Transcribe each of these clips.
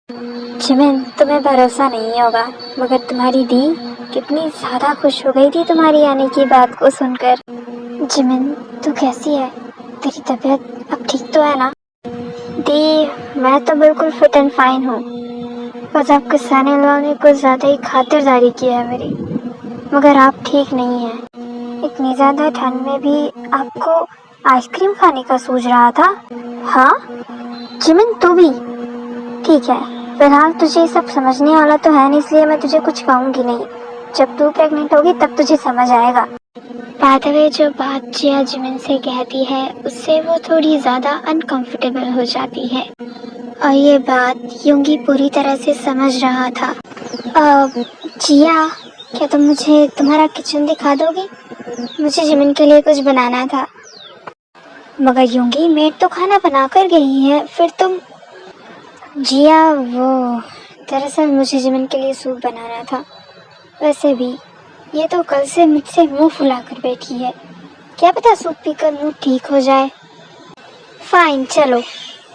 Jimin, तुम्हें भरोसा नहीं होगा मगर तुम्हारी दी कितनी ज़्यादा खुश हो गई थी तुम्हारी आने की बात को सुनकर। जिमिन, तू कैसी है? तेरी तबीयत अब ठीक तो है ना? दी, मैं तो बिल्कुल फिट एंड फाइन हूँ। बस आपके साने लोगों ने कुछ ज़्यादा ही खातिरदारी की है मेरी। मगर आप ठीक नहीं हैं। इतनी ज़्यादा ठंड में भी आपको आइसक्रीम खाने का सूझ रहा था? हाँ जिमिन, तू भी? ठीक है, फिलहाल तुझे ये सब समझने वाला तो है नहीं, इसलिए मैं तुझे कुछ कहूँगी नहीं। जब तू प्रेग्नेंट होगी तब तुझे समझ आएगा। बाय द वे, जो बात जिया जिमिन से कहती है उससे वो थोड़ी ज़्यादा अनकंफर्टेबल हो जाती है और ये बात यूंगी पूरी तरह से समझ रहा था। जिया, क्या तुम मुझे तुम्हारा किचन दिखा दोगी? मुझे जिमिन के लिए कुछ बनाना था। मगर यूंगी, मेड तो खाना बना कर गई है, फिर तुम? जिया, वो दरअसल मुझे जिमिन के लिए सूप बनाना था। वैसे भी ये तो कल से मुझसे मुंह फुलाकर बैठी है, क्या पता सूप पीकर मुंह ठीक हो जाए। फाइन, चलो।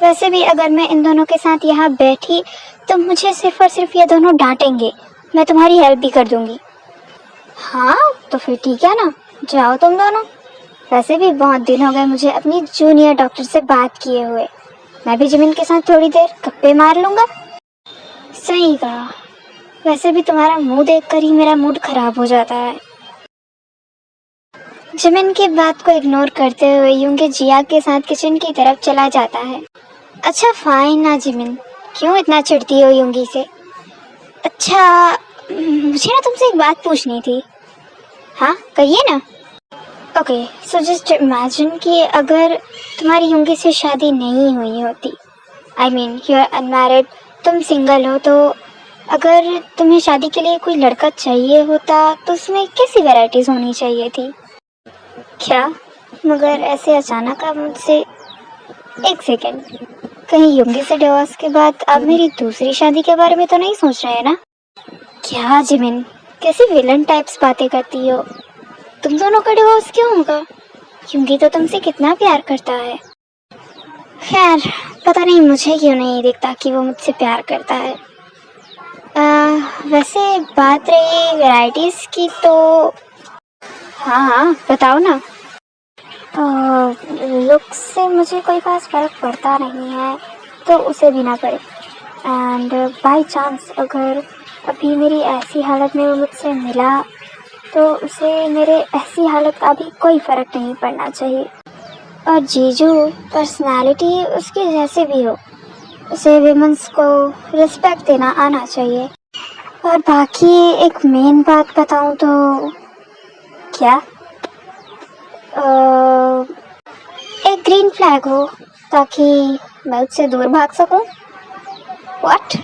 वैसे भी अगर मैं इन दोनों के साथ यहाँ बैठी तो मुझे सिर्फ और सिर्फ ये दोनों डांटेंगे। मैं तुम्हारी हेल्प भी कर दूंगी। हाँ तो फिर ठीक है ना, जाओ तुम दोनों। वैसे भी बहुत दिन हो गए मुझे अपनी जूनियर डॉक्टर से बात किए हुए। मैं भी जिमिन के साथ थोड़ी देर गप्पे मार लूंगा। सही कहा। वैसे भी तुम्हारा मुंह देखकर ही मेरा मूड खराब हो जाता है। जिमिन की बात को इग्नोर करते हुए यूंगी जिया के साथ किचन की तरफ चला जाता है। अच्छा फाइन ना जिमिन, क्यों इतना चिढ़ती हो यूंगी से? अच्छा, मुझे ना तुमसे एक बात पूछनी थी। हाँ कहिए ना। ओके, सो जस्ट इमेजिन कि अगर तुम्हारी यूंगी से शादी नहीं हुई होती, I mean you are unmarried, तुम सिंगल हो, तो अगर तुम्हें शादी के लिए कोई लड़का चाहिए होता तो उसमें कैसी वैरायटीज होनी चाहिए थी? क्या? मगर ऐसे अचानक आप मुझसे? एक सेकेंड, कहीं यूंगी से डिवोर्स के बाद आप मेरी दूसरी शादी के बारे में तो नहीं सोच रहे हैं ना? क्या जिमिन, कैसी विलन टाइप्स बातें करती हो? तुम दोनों का डिवोर्स क्यों होगा? यूंगी तो तुमसे कितना प्यार करता है। खैर, पता नहीं मुझे क्यों नहीं दिखता कि वो मुझसे प्यार करता है। वैसे बात रही वैरायटीज की तो हाँ हाँ बताओ ना। लुक से मुझे कोई खास फर्क पड़ता नहीं है, तो उसे भी ना पड़े। एंड बाय चांस अगर अभी मेरी ऐसी हालत में वो मुझसे मिला तो उसे मेरे ऐसी हालत का भी कोई फ़र्क नहीं पड़ना चाहिए। और जीजू पर्सनालिटी उसकी जैसे भी हो, उसे विमेंस को रिस्पेक्ट देना आना चाहिए। और बाकी एक मेन बात बताऊं तो क्या, एक ग्रीन फ्लैग हो ताकि मैं उससे दूर भाग सकूं। व्हाट?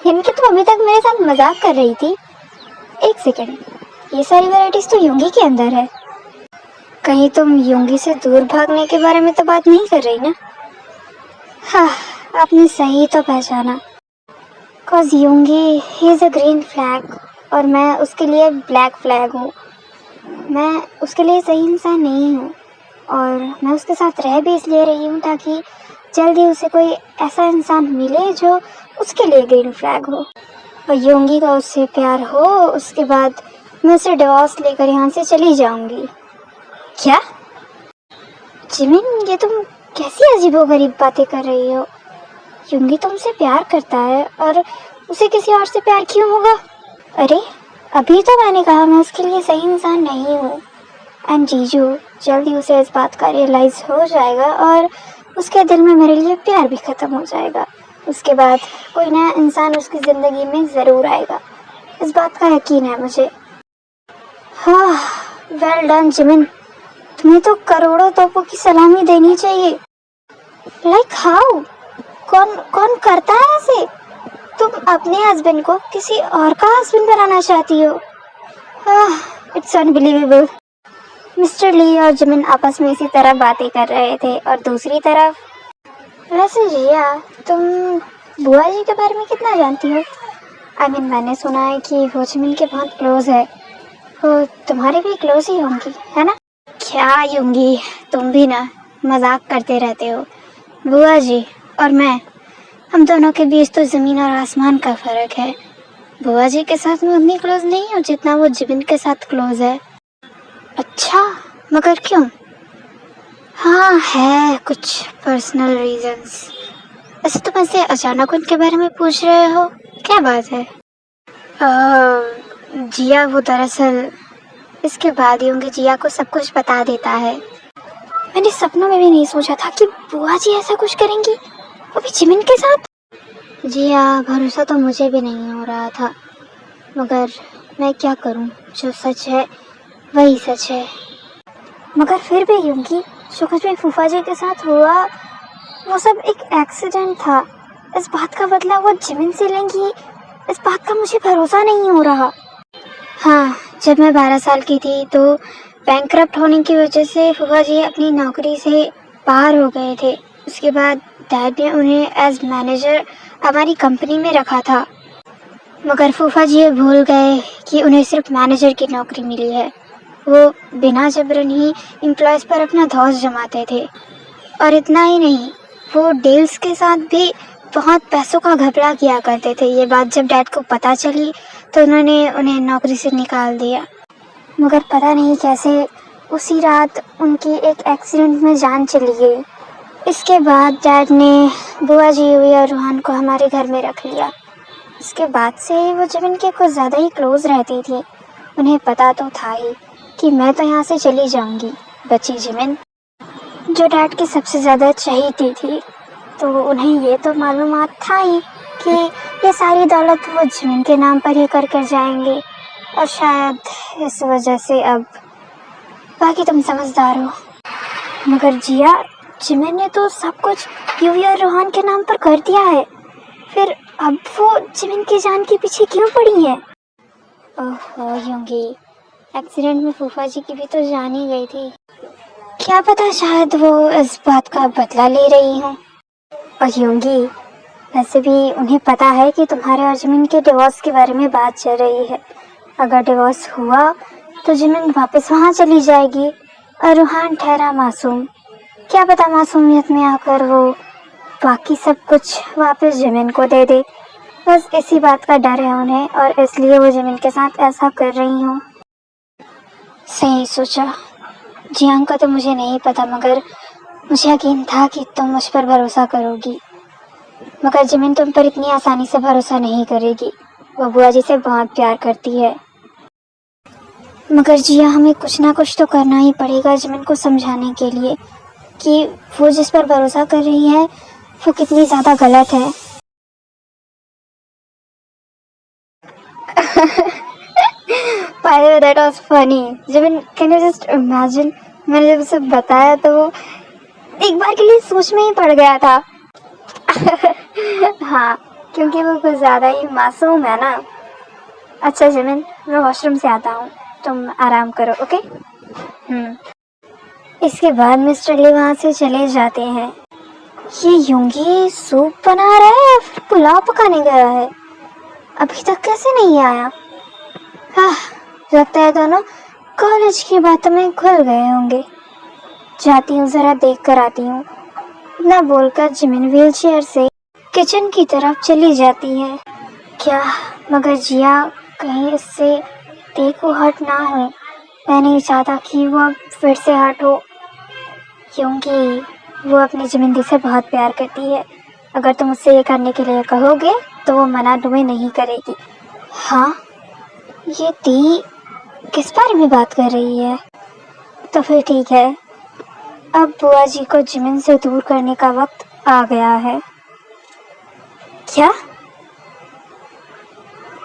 इनकी तो अभी तक मेरे साथ मजाक कर रही थी। एक सेकेंड, ये सारी वैरायटीज तो यूंगी के अंदर है। कहीं तुम यूंगी से दूर भागने के बारे में तो बात नहीं कर रही ना? हाँ, आपने सही तो पहचाना। कॉज यूंगी ही इज अ ग्रीन फ्लैग और मैं उसके लिए ब्लैक फ्लैग हूँ। मैं उसके लिए सही इंसान नहीं हूँ और मैं उसके साथ रह भी इसलिए रही हूँ ताकि जल्दी उसे कोई ऐसा इंसान मिले जो उसके लिए ग्रीन फ्लैग हो। और यूंगी का उससे प्यार हो, उसके बाद मैं उसे डिवोर्स लेकर यहाँ से चली जाऊंगी। क्या? जिमिन, ये तुम कैसी अजीबोगरीब बातें कर रही हो? यूंगी तुमसे प्यार करता है और उसे किसी और से प्यार क्यों होगा? अरे अभी तो मैंने कहा मैं उसके लिए सही इंसान नहीं हूँ। एंड जीजू जल्दी उसे इस बात का रियलाइज हो जाएगा और उसके दिल में मेरे लिए प्यार भी खत्म हो जाएगा। उसके बाद कोई नया इंसान उसकी ज़िंदगी में ज़रूर आएगा, इस बात का यकीन है मुझे। हाँ, वेल डन जिमिन, तुम्हें तो करोड़ों तोपों की सलामी देनी चाहिए। Like how? कौन कौन करता है ऐसे? तुम अपने हस्बैंड को किसी और का हस्बैंड बनाना चाहती हो? It's unbelievable. मिस्टर ली और जिमिन आपस में इसी तरह बातें कर रहे थे और दूसरी तरफ वैसे जिया, तुम बुआ जी के बारे में कितना जानती हो? आई मीन मैंने सुना है कि वो जिमिन के बहुत क्लोज है। वो तुम्हारी भी क्लोज ही होंगी, है ना? क्या यूंगी, तुम भी ना मजाक करते रहते हो। बुआ जी और मैं, हम दोनों के बीच तो ज़मीन और आसमान का फ़र्क है। बुआ जी के साथ मैं उतनी क्लोज नहीं हूँ जितना वो जिबिन के साथ क्लोज है। अच्छा, मगर क्यों? हाँ, है कुछ पर्सनल रीजंस। वैसे तुम ऐसे अचानक उनके बारे में पूछ रहे हो, क्या बात है? जिया वो दरअसल इसके बाद ही होंगे जिया को सब कुछ बता देता है। मैंने सपनों में भी नहीं सोचा था कि बुआ जी ऐसा कुछ करेंगी, वो भी जिमिन के साथ। जिया, भरोसा तो मुझे भी नहीं हो रहा था, मगर मैं क्या करूं, जो सच है वही सच है। मगर फिर भी यूंगी, जो कुछ भी फूफा जी के साथ हुआ वो सब एक एक्सीडेंट था। इस बात का बदला वो जिमिन से लेंगी, इस बात का मुझे भरोसा नहीं हो रहा। हाँ, जब मैं 12 साल की थी तो बैंकरप्ट होने की वजह से फूफा जी अपनी नौकरी से बाहर हो गए थे। उसके बाद डैड ने उन्हें एज मैनेजर हमारी कंपनी में रखा था, मगर फूफा जी ये भूल गए कि उन्हें सिर्फ मैनेजर की नौकरी मिली है। वो बिना जबरन ही एम्प्लॉयज़ पर अपना धौंस जमाते थे। और इतना ही नहीं, वो डील्स के साथ भी बहुत पैसों का घपला किया करते थे। ये बात जब डैड को पता चली तो उन्होंने उन्हें नौकरी से निकाल दिया। मगर पता नहीं कैसे उसी रात उनकी एक एक्सीडेंट में जान चली गई। इसके बाद डैड ने बुआ जी हुई और रूहान को हमारे घर में रख लिया। इसके बाद से वो जिमिन के कुछ ज़्यादा ही क्लोज रहती थी। उन्हें पता तो था ही कि मैं तो यहाँ से चली जाऊँगी। बची जिमिन, जो डैड की सबसे ज़्यादा चहीती थी, तो उन्हें ये तो मालूमात था ही कि ये सारी दौलत वो जिमिन के नाम पर ही कर जाएंगे। और शायद इस वजह से अब, बाकी तुम समझदार हो। मगर जिया, जिमिन ने तो सब कुछ यूवी और रूहान के नाम पर कर दिया है, फिर अब वो जिमिन की जान के पीछे क्यों पड़ी है? ओहो यूंगी, एक्सीडेंट में फूफा जी की भी तो जान ही गई थी। क्या पता शायद वो इस बात का बदला ले रही हूँ। और यूंगी, वैसे भी उन्हें पता है कि तुम्हारे और जिमिन के डिवोर्स के बारे में बात चल रही है। अगर डिवोर्स हुआ तो जिमिन वापस वहाँ चली जाएगी और रूहान ठहरा मासूम। क्या पता मासूमियत में आकर वो बाकी सब कुछ वापस जिमिन को दे दे। बस इसी बात का डर है उन्हें, और इसलिए वो जिमिन के साथ ऐसा कर रही हूँ। सही सोचा जियांग का तो मुझे नहीं पता, मगर मुझे यकीन था कि तुम मुझ पर भरोसा करोगी। मगर जिमिन तुम पर इतनी आसानी से भरोसा नहीं करेगी। वो बुआ जी से बहुत प्यार करती है। मगर जिया, हमें कुछ ना कुछ तो करना ही पड़ेगा जिमिन को समझाने के लिए कि वो जिस पर भरोसा कर रही है वो कितनी ज़्यादा गलत है। By the way, that was funny. Jimin, can you just imagine? मैंने जब उसे बताया तो वो एक बार के लिए सोच में ही पड़ गया था। हाँ, क्योंकि वो कुछ ज़्यादा ही मासूम है ना। अच्छा जिमिन, मैं वॉशरूम से आता हूँ, तुम आराम करो, ओके? इसके बाद मिस्टर ली वहाँ से चले जाते हैं। ये यूंगी सूप बना रहा है या फिर पुलाव पकाने गया है? अभी तक कैसे नहीं आया? हाँ, लगता है दोनों कॉलेज की बातों में घुल गए होंगे। जाती हूँ, ज़रा देख कर आती हूँ। इतना बोलकर जिमिन व्हीलचेयर से किचन की तरफ चली जाती है। क्या मगर जिया कहीं इससे देखो हट ना हो। मैं नहीं चाहता कि वो अब फिर से हट हो, क्योंकि वो अपनी जिमिंदी से बहुत प्यार करती है। अगर तुम उससे ये करने के लिए कहोगे तो वो मना तुम्हें नहीं करेगी। हाँ, ये दी किस बारे में बात कर रही है? तो फिर ठीक है, अब बुआ जी को जिमिन से दूर करने का वक्त आ गया है। क्या?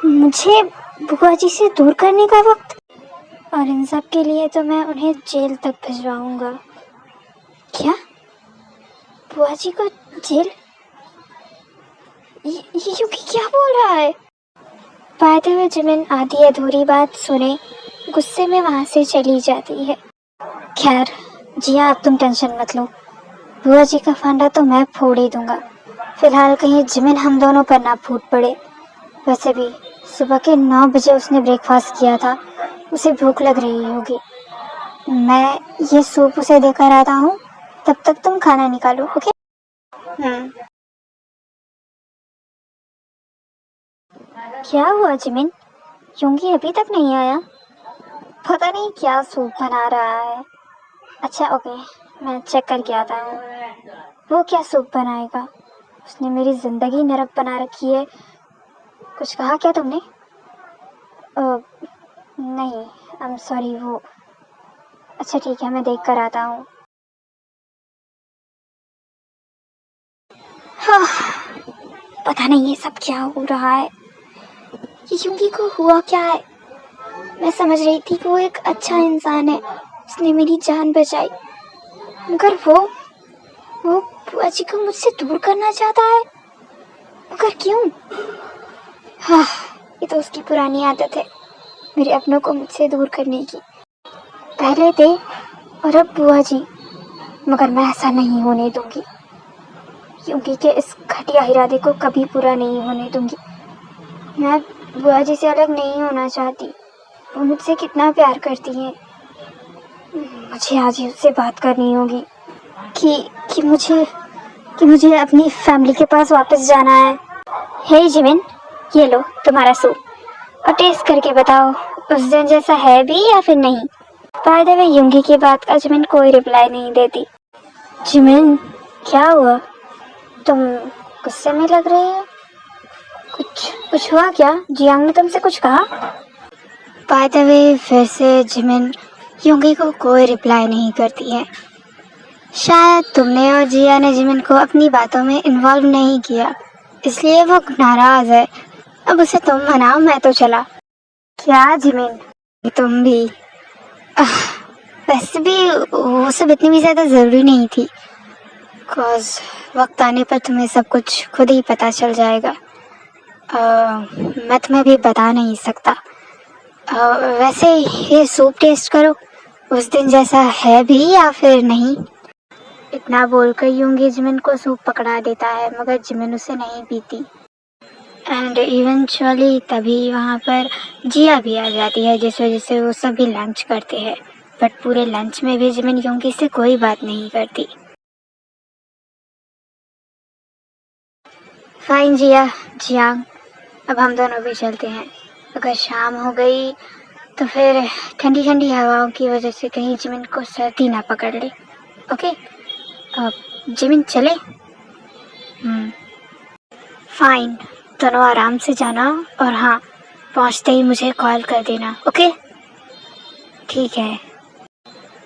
मुझे बुआ जी से दूर करने का वक्त? और इन सब के लिए तो मैं उन्हें जेल तक भिजवाऊंगा। क्या? बुआ जी को जेल? ये यूकी क्या बोल रहा है? पाते हुए जिमिन आधी अधूरी बात सुने गुस्से में वहाँ से चली जाती है। खैर जिया, अब तुम टेंशन मत लो, बुआ जी का फांडा तो मैं फोड़ ही दूंगा। फिलहाल कहीं जिमिन हम दोनों पर ना फूट पड़े। वैसे भी सुबह के 9 बजे उसने ब्रेकफास्ट किया था, उसे भूख लग रही होगी। मैं ये सूप उसे देकर आता हूँ, तब तक तुम खाना निकालो, ओके? क्या हुआ जिमिन? योंगी अभी तक नहीं आया? पता नहीं क्या सूप बना रहा है। अच्छा ओके, मैं चेक करके आता हूँ। वो क्या सूप बनाएगा? उसने मेरी जिंदगी नरक बना रखी है। कुछ कहा क्या तुमने? नहीं, आई एम सॉरी। वो अच्छा ठीक है, मैं देख कर आता हूँ। हाँ, पता नहीं ये सब क्या हो रहा है। ये युंगी को हुआ क्या है? मैं समझ रही थी कि वो एक अच्छा इंसान है, उसने मेरी जान बचाई, मगर वो बुआ जी को मुझसे दूर करना चाहता है। मगर क्यों? हाँ, ये तो उसकी पुरानी आदत है, मेरे अपनों को मुझसे दूर करने की। पहले थे और अब बुआ जी, मगर मैं ऐसा नहीं होने दूंगी। युंगी के इस घटिया इरादे को कभी पूरा नहीं होने दूंगी। मैं बुआ जी से अलग नहीं होना चाहती। वो मुझसे कितना प्यार करती हैं। मुझे आज ही उससे बात करनी होगी कि कि मुझे अपनी फैमिली के पास वापस जाना है। हे जिमिन, ये लो तुम्हारा सूप, और टेस्ट करके बताओ उस दिन जैसा है भी या फिर नहीं। बाय द वे, युंगी की बात का जिमिन कोई रिप्लाई नहीं देती। जिमिन, क्या हुआ? तुम गुस्से में लग रही हो। कुछ कुछ हुआ क्या? जियांग ने तुमसे कुछ कहा? बाय द वे, फिर से जिमिन युंगी को कोई रिप्लाई नहीं करती है। शायद तुमने और जिया ने जिमिन को अपनी बातों में इन्वॉल्व नहीं किया, इसलिए वो नाराज है। अब उसे तुम मनाओ, मैं तो चला। क्या जिमिन, तुम भी? आह, वैसे भी वो सब इतनी भी ज्यादा जरूरी नहीं थी, बिकॉज वक्त आने पर तुम्हें सब कुछ खुद ही पता चल जाएगा। मैं तुम्हें भी बता नहीं सकता। वैसे ये सूप टेस्ट करो, उस दिन जैसा है भी या फिर नहीं। इतना बोलकर यूंगी जिमिन को सूप पकड़ा देता है, मगर जिमिन उसे नहीं पीती। एंड इवेंचुअली तभी वहाँ पर जिया भी आ जाती है, जिस वजह से वो सभी लंच करते हैं। बट पूरे लंच में भी जिमिन यूंगी से कोई बात नहीं करती। फाइन जिया, जियांग, अब हम दोनों भी चलते हैं। अगर शाम हो गई तो फिर ठंडी ठंडी हवाओं की वजह से कहीं जिमिन को सर्दी ना पकड़ ले। ओके, जिमिन चले? फाइन, दोनों आराम से जाना, और हाँ, पहुंचते ही मुझे कॉल कर देना। ओके ठीक है।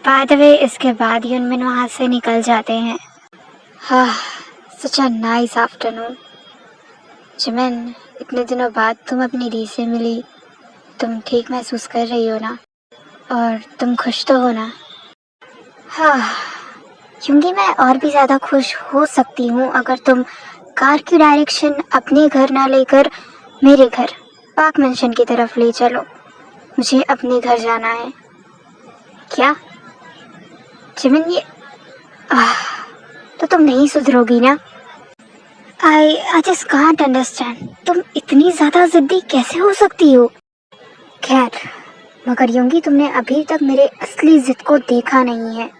बाय द वे, इसके बाद युनमिन वहाँ से निकल जाते हैं। हाँ, सच अ नाइस आफ्टरनून। जिमिन, इतने दिनों बाद तुम अपनी री से मिली, तुम ठीक महसूस कर रही हो ना? और तुम खुश तो हो ना? हाँ, क्योंकि मैं और भी ज़्यादा खुश हो सकती हूँ अगर तुम कार की डायरेक्शन अपने घर ना लेकर मेरे घर पार्क मेंशन की तरफ ले चलो। मुझे अपने घर जाना है। क्या जिमिन, ये तो तुम नहीं सुधरोगी ना? आई जस्ट कांट अंडरस्टैंड, तुम इतनी ज़्यादा जिद्दी कैसे हो सकती हो? खैर, मगर योंगी, तुमने अभी तक मेरे असली जिद को देखा नहीं है।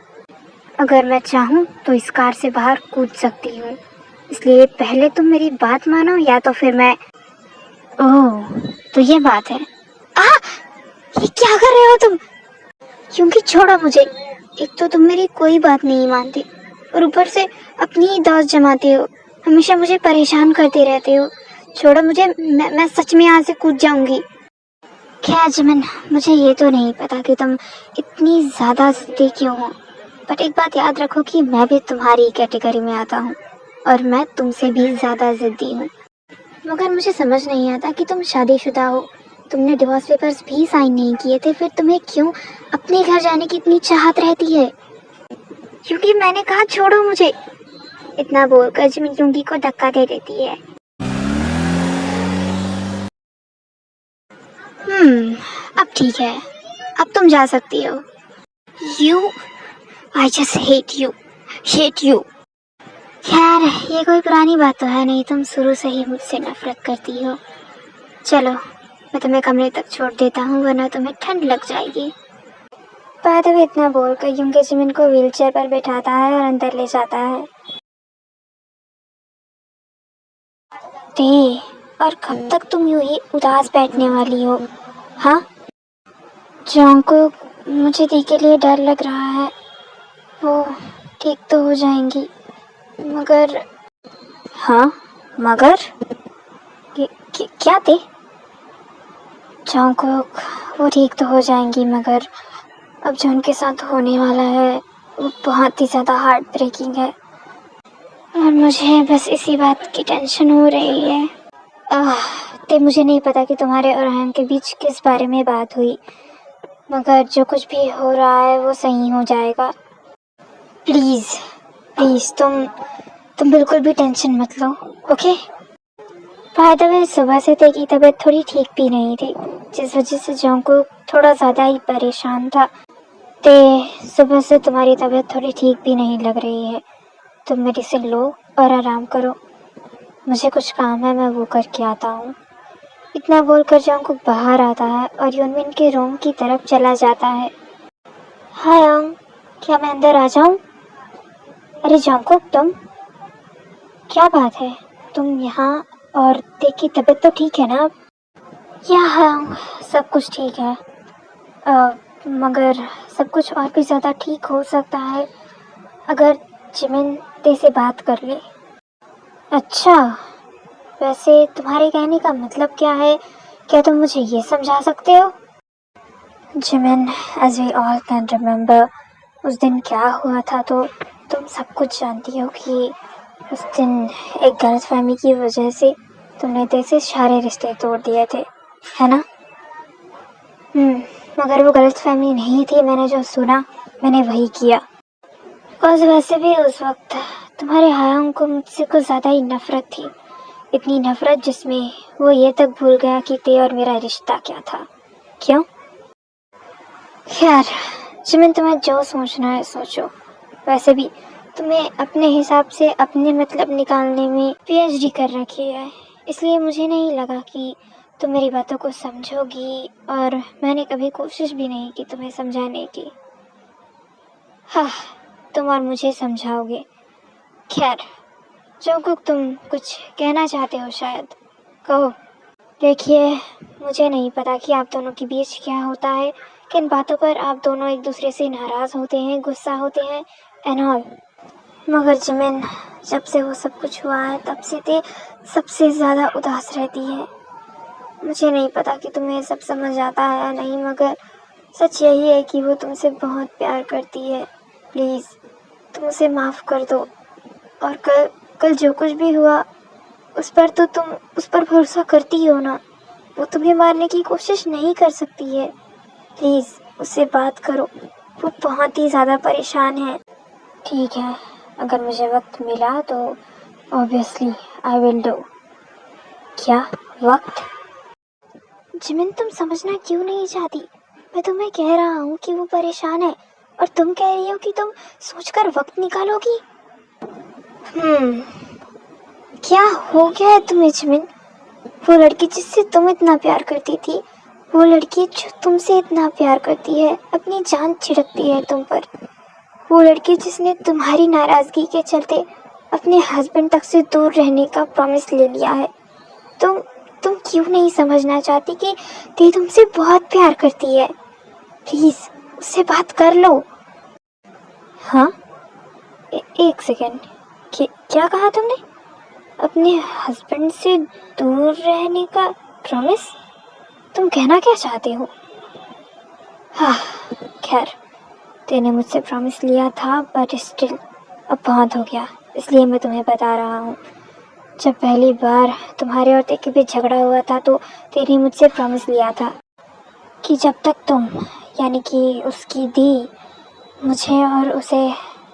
अगर मैं चाहूँ तो इस कार से बाहर कूद सकती हूँ, इसलिए पहले तुम मेरी बात मानो या तो फिर मैं। ओह, तो ये बात है। ये क्या कर रहे हो तुम? क्योंकि छोड़ो मुझे। एक तो तुम मेरी कोई बात नहीं मानते, और ऊपर से अपनी ही दोस्त जमाते हो, हमेशा मुझे परेशान करते रहते हो। छोड़ो मुझे, मैं सच में यहाँ से कूद जाऊंगी। खैर जिमिन, मुझे ये तो नहीं पता कि तुम इतनी ज़्यादा जिद्दी क्यों हो, बट एक बात याद रखो कि मैं भी तुम्हारी कैटेगरी में आता हूँ, और मैं तुमसे भी ज़्यादा जिद्दी हूँ। मगर मुझे समझ नहीं आता कि तुम शादीशुदा हो, तुमने डिवोर्स पेपर्स भी साइन नहीं किए थे, फिर तुम्हें क्यों अपने घर जाने की इतनी चाहत रहती है? क्योंकि मैंने कहा छोड़ो मुझे। इतना बोलकर जिमिन यूंगी को धक्का दे देती है। अब ठीक है, अब तुम जा सकती हो। You, I just hate you. खैर, ये कोई पुरानी बात तो है नहीं, तुम शुरू से ही मुझसे नफरत करती हो। चलो, मैं तुम्हें कमरे तक छोड़ देता हूँ, वरना तुम्हें ठंड लग जाएगी। बाद में इतना बोलकर यूंगी जिमिन को व्हीलचेयर पर बैठाता है और अंदर ले जाता है। और कब तक तुम यूं ही उदास बैठने वाली हो? हाँ जॉन्गकुक, मुझे दी के लिए डर लग रहा है। वो ठीक तो हो जाएंगी, मगर। हाँ मगर क्या थे? जॉन्गकुक, वो ठीक तो हो जाएंगी, मगर अब जो उनके साथ होने वाला है वो बहुत ही ज़्यादा हार्ट ब्रेकिंग है, और मुझे बस इसी बात की टेंशन हो रही है। ते मुझे नहीं पता कि तुम्हारे और अहम के बीच किस बारे में बात हुई, मगर जो कुछ भी हो रहा है वो सही हो जाएगा। प्लीज़ प्लीज़ तुम बिल्कुल भी टेंशन मत लो, ओके? बाय द वे, सुबह से ते की तबीयत थोड़ी ठीक भी नहीं थी, जिस वजह से जॉन्गकुक थोड़ा ज़्यादा ही परेशान था। ते सुबह से तुम्हारी तबीयत थोड़ी ठीक भी नहीं लग रही है। तुम मेडिसिन लो और आराम करो। मुझे कुछ काम है, मैं वो करके आता हूँ। इतना बोलकर जॉन्गकुक बाहर आता है और यूनमिन के रूम की तरफ चला जाता है। हाय आंग, क्या मैं अंदर आ जाऊँ? अरे जॉन्गकुक, तुम, क्या बात है? तुम यहाँ, और ते की तबीयत तो ठीक है ना अब? या हाँ, सब कुछ ठीक है। मगर सब कुछ और भी ज़्यादा ठीक हो सकता है अगर जिमिन ते से बात कर ले। अच्छा, वैसे तुम्हारे कहने का मतलब क्या है? क्या तुम मुझे ये समझा सकते हो? Jimin, as we all can remember, उस दिन क्या हुआ था तो तुम सब कुछ जानती हो कि उस दिन एक गलतफहमी की वजह से तुमने ते से सारे रिश्ते तोड़ दिए थे, है ना? मगर वो गलतफहमी नहीं थी, मैंने जो सुना मैंने वही किया। और वैसे भी उस वक्त तुम्हारे हायांग को मुझसे कुछ ज़्यादा ही नफरत थी, इतनी नफरत जिसमें वो ये तक भूल गया कि ते और मेरा रिश्ता क्या था। क्यों? खैर जिमिन, तुम्हें जो सोचना है सोचो। वैसे भी तुम्हें अपने हिसाब से अपने मतलब निकालने में पीएचडी कर रखी है, इसलिए मुझे नहीं लगा कि तुम मेरी बातों को समझोगी, और मैंने कभी कोशिश भी नहीं की तुम्हें समझाने की। हाँ, तुम और मुझे समझाओगे। खैर जॉन्गकुक, तुम कुछ कहना चाहते हो शायद, कहो। देखिए, मुझे नहीं पता कि आप दोनों के बीच क्या होता है, किन बातों पर आप दोनों एक दूसरे से नाराज़ होते हैं, गुस्सा होते हैं एंड ऑल, मगर जिमिन, जब से वो सब कुछ हुआ है तब से ते सबसे ज़्यादा उदास रहती है। मुझे नहीं पता कि तुम्हें ये सब समझ आता है या नहीं, मगर सच यही है कि वो तुमसे बहुत प्यार करती है। प्लीज़ तुम उसे माफ़ कर दो, और कल जो कुछ भी हुआ उस पर तो तुम उस पर भरोसा करती हो ना। वो तुम्हें मारने की कोशिश नहीं कर सकती है। प्लीज़ उससे बात करो, वो बहुत ही ज़्यादा परेशान है। ठीक है, अगर मुझे वक्त मिला तो ऑब्वियसली आई विल डू। क्या वक्त? जिमिन, तुम समझना क्यों नहीं चाहती? मैं तुम्हें कह रहा हूँ कि वो परेशान है, और तुम कह रही हो कि तुम सोचकर वक्त निकालोगी। क्या हो गया है तुम्हें जिमिन? वो लड़की जिससे तुम इतना प्यार करती थी, वो लड़की जो तुमसे इतना प्यार करती है, अपनी जान छिड़कती है तुम पर, वो लड़की जिसने तुम्हारी नाराज़गी के चलते अपने हस्बैंड तक से दूर रहने का प्रॉमिस ले लिया है, तुम क्यों नहीं समझना चाहती कि ते तुमसे बहुत प्यार करती है? प्लीज़ उससे बात कर लो। हाँ, एक सेकेंड, क्या कहा तुमने? अपने हस्बैंड से दूर रहने का प्रॉमिस? तुम कहना क्या चाहते हो? हाँ, खैर, तेने मुझसे प्रॉमिस लिया था, बट स्टिल अब बहुत हो गया, इसलिए मैं तुम्हें बता रहा हूँ। जब पहली बार तुम्हारे और ते के बीच झगड़ा हुआ था तो तेने मुझसे प्रॉमिस लिया था कि जब तक तुम, यानी कि उसकी दी, मुझे और उसे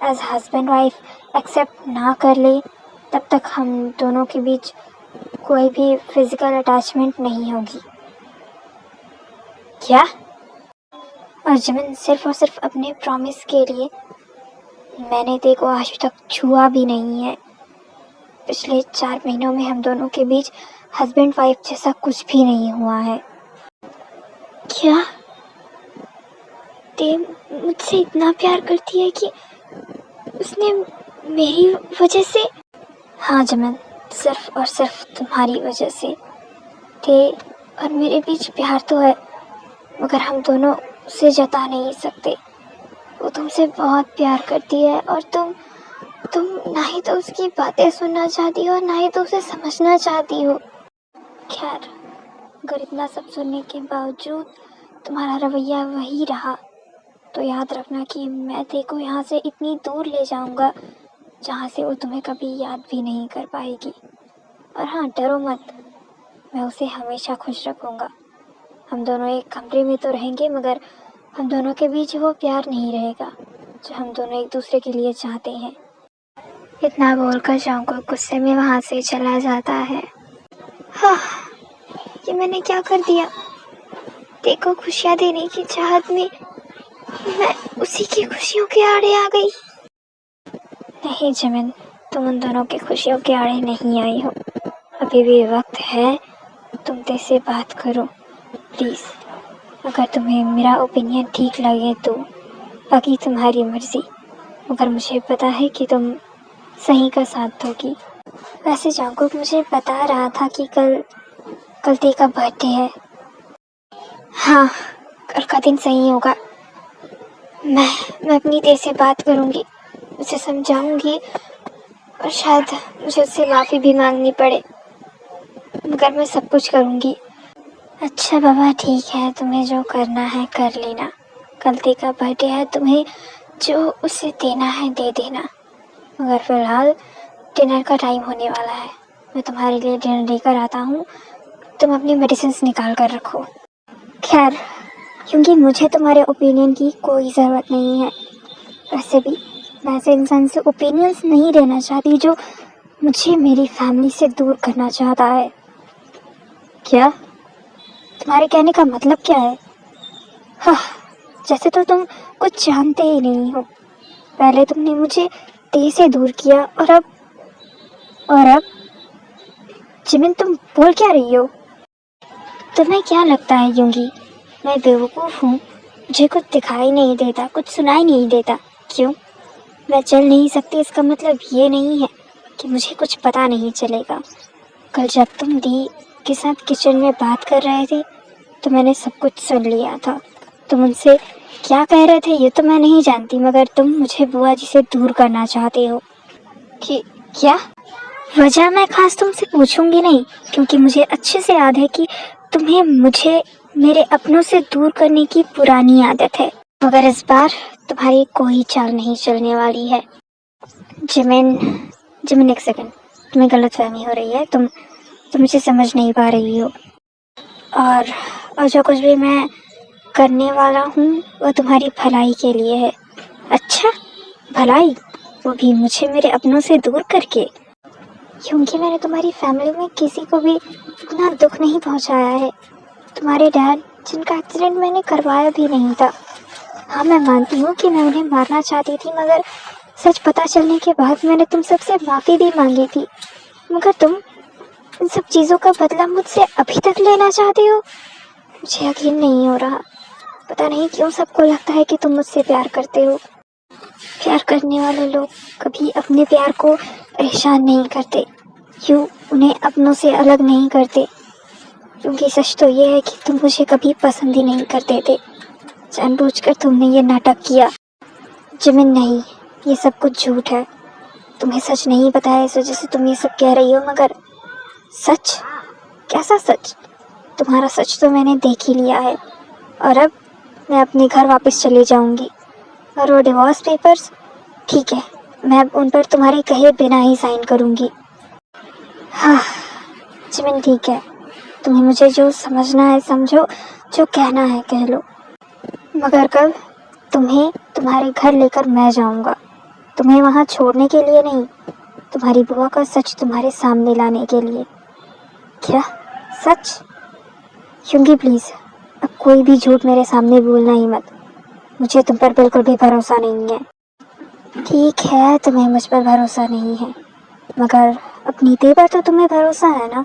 एज हस्बैंड वाइफ एक्सेप्ट ना कर ले, तब तक हम दोनों के बीच कोई भी फिजिकल अटैचमेंट नहीं होगी। क्या? और जिमिन, सिर्फ और सिर्फ अपने प्रॉमिस के लिए मैंने ते को आज तक छुआ भी नहीं है। पिछले 4 महीनों में हम दोनों के बीच हस्बैंड वाइफ जैसा कुछ भी नहीं हुआ है। क्या? ते मुझसे इतना प्यार करती है कि उसने मेरी वजह से? हाँ जिमिन, सिर्फ और सिर्फ तुम्हारी वजह से। थे और मेरे बीच प्यार तो है, मगर हम दोनों उसे जता नहीं सकते। वो तुमसे बहुत प्यार करती है और तुम ना ही तो उसकी बातें सुनना चाहती हो, ना ही तो उसे समझना चाहती हो। खैर, अगर इतना सब सुनने के बावजूद तुम्हारा रवैया वही रहा, तो याद रखना कि मैं देखो यहाँ से इतनी दूर ले जाऊँगा जहाँ से वो तुम्हें कभी याद भी नहीं कर पाएगी। और हाँ, डरो मत, मैं उसे हमेशा खुश रखूँगा। हम दोनों एक कमरे में तो रहेंगे, मगर हम दोनों के बीच वो प्यार नहीं रहेगा जो हम दोनों एक दूसरे के लिए चाहते हैं। इतना बोलकर जाऊँगा गुस्से में वहाँ से चला जाता है। हाँ, ये मैंने क्या कर दिया? देखो, खुशियाँ देने की चाहत में मैं उसी की खुशियों के आड़े आ गई। नहीं जिमिन, तुम उन दोनों की खुशियों के आड़े नहीं आई हो। अभी भी वक्त है, तुम से बात करो प्लीज़। अगर तुम्हें मेरा ओपिनियन ठीक लगे तो बाकी तुम्हारी मर्जी, मगर मुझे पता है कि तुम सही का साथ दोगी। वैसे जांगकुक मुझे बता रहा था कि कल ती का बर्थडे है। हाँ, कल का दिन सही होगा। मैं अपनी ती से बात करूँगी, उसे समझाऊँगी और शायद मुझे उससे माफ़ी भी मांगनी पड़े, मगर मैं सब कुछ करूँगी। अच्छा बाबा, ठीक है, तुम्हें जो करना है कर लेना। कल ती का बर्थडे है, तुम्हें जो उसे देना है दे देना, मगर फ़िलहाल डिनर का टाइम होने वाला है। मैं तुम्हारे लिए डिनर लेकर आता हूँ, तुम अपनी मेडिसिन्स निकाल कर रखो। खैर, क्योंकि मुझे तुम्हारे ओपिनियन की कोई ज़रूरत नहीं है। वैसे भी मैं ऐसे इंसान से ओपिनियंस नहीं लेना चाहती जो मुझे मेरी फैमिली से दूर करना चाहता है। क्या? तुम्हारे कहने का मतलब क्या है? हाँ, जैसे तो तुम कुछ जानते ही नहीं हो। पहले तुमने मुझे ती से दूर किया और अब जिमिन, तुम बोल क्या रही हो? तुम्हें क्या लगता है यूंगी, मैं बेवकूफ़ हूँ? मुझे कुछ दिखाई नहीं देता, कुछ सुनाई नहीं देता? क्यों? मैं चल नहीं सकती इसका मतलब ये नहीं है कि मुझे कुछ पता नहीं चलेगा। कल जब तुम दी के साथ किचन में बात कर रहे थे तो मैंने सब कुछ सुन लिया था। तुम उनसे क्या कह रहे थे ये तो मैं नहीं जानती, मगर तुम मुझे बुआ जी से दूर करना चाहते हो। कि क्या वजह मैं खास तुमसे पूछूंगी नहीं, क्योंकि मुझे अच्छे से याद है कि तुम्हें मुझे मेरे अपनों से दूर करने की पुरानी आदत है, मगर इस बार तुम्हारी कोई चाल नहीं चलने वाली है। जिमिन एक सेकंड, तुम्हें गलतफहमी हो रही है। तुम मुझे समझ नहीं पा रही हो। और जो कुछ भी मैं करने वाला हूँ वो तुम्हारी भलाई के लिए है। अच्छा, भलाई? वो भी मुझे मेरे अपनों से दूर करके? क्योंकि मैंने तुम्हारी फैमिली में किसी को भी इतना दुख नहीं पहुँचाया है। तुम्हारे डैड, जिनका एक्सीडेंट मैंने करवाया भी नहीं था। हाँ, मैं मानती हूँ कि मैं उन्हें मारना चाहती थी, मगर सच पता चलने के बाद मैंने तुम सबसे माफ़ी भी मांगी थी, मगर तुम इन सब चीज़ों का बदला मुझसे अभी तक लेना चाहते हो। मुझे यकीन नहीं हो रहा। पता नहीं क्यों सबको लगता है कि तुम मुझसे प्यार करते हो। प्यार करने वाले लोग कभी अपने प्यार को परेशान नहीं करते, क्यों उन्हें अपनों से अलग नहीं करते। क्योंकि सच तो ये है कि तुम मुझे कभी पसंद ही नहीं करते थे। जानबूझकर तुमने ये नाटक किया। जिमिन, नहीं, ये सब कुछ झूठ है। तुम्हें सच नहीं पता है, इस वजह से तुम ये सब कह रही हो। मगर सच? कैसा सच? तुम्हारा सच तो मैंने देख ही लिया है। और अब मैं अपने घर वापस चली जाऊंगी। और वो डिवोर्स पेपर्स, ठीक है, मैं अब उन पर तुम्हारे कहे बिना ही साइन करूंगी। हाँ जिमिन, ठीक है, तुम्हें मुझे जो समझना है समझो, जो कहना है कह लो, मगर कल तुम्हें तुम्हारे घर लेकर मैं जाऊंगा। तुम्हें वहाँ छोड़ने के लिए नहीं, तुम्हारी बुआ का सच तुम्हारे सामने लाने के लिए। क्या सच? क्योंकि प्लीज़ अब कोई भी झूठ मेरे सामने बोलना ही मत। मुझे तुम पर बिल्कुल भी भरोसा नहीं है। ठीक है, तुम्हें मुझ पर भरोसा नहीं है, मगर अपनी ती पर तो तुम्हें भरोसा है ना।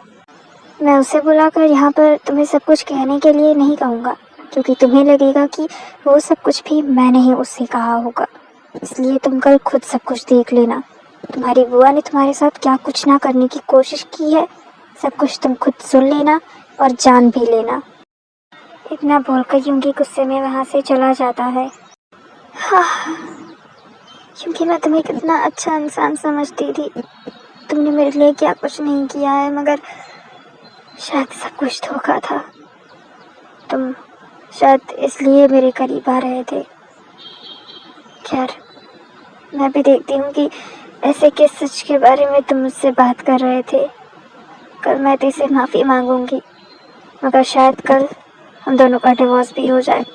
मैं उसे बुलाकर यहाँ पर तुम्हें सब कुछ कहने के लिए नहीं कहूँगा, क्योंकि तुम्हें लगेगा कि वो सब कुछ भी मैंने ही उससे कहा होगा। इसलिए तुम कल खुद सब कुछ देख लेना। तुम्हारी बुआ ने तुम्हारे साथ क्या कुछ ना करने की कोशिश की है, सब कुछ तुम खुद सुन लेना। और जान भी लेना। इतना बोलकर यूंगी गुस्से में वहाँ से चला जाता है। हाँ, क्योंकि मैं तुम्हें कितना अच्छा इंसान समझती थी। तुमने मेरे लिए क्या कुछ नहीं किया है, मगर शायद सब कुछ धोखा था। तुम शायद इसलिए मेरे करीब आ रहे थे। खैर, मैं भी देखती हूँ कि ऐसे किस सच के बारे में तुम मुझसे बात कर रहे थे। कल मैं तुझसे माफ़ी मांगूंगी, मगर शायद कल हम दोनों का डिवोर्स भी हो जाए।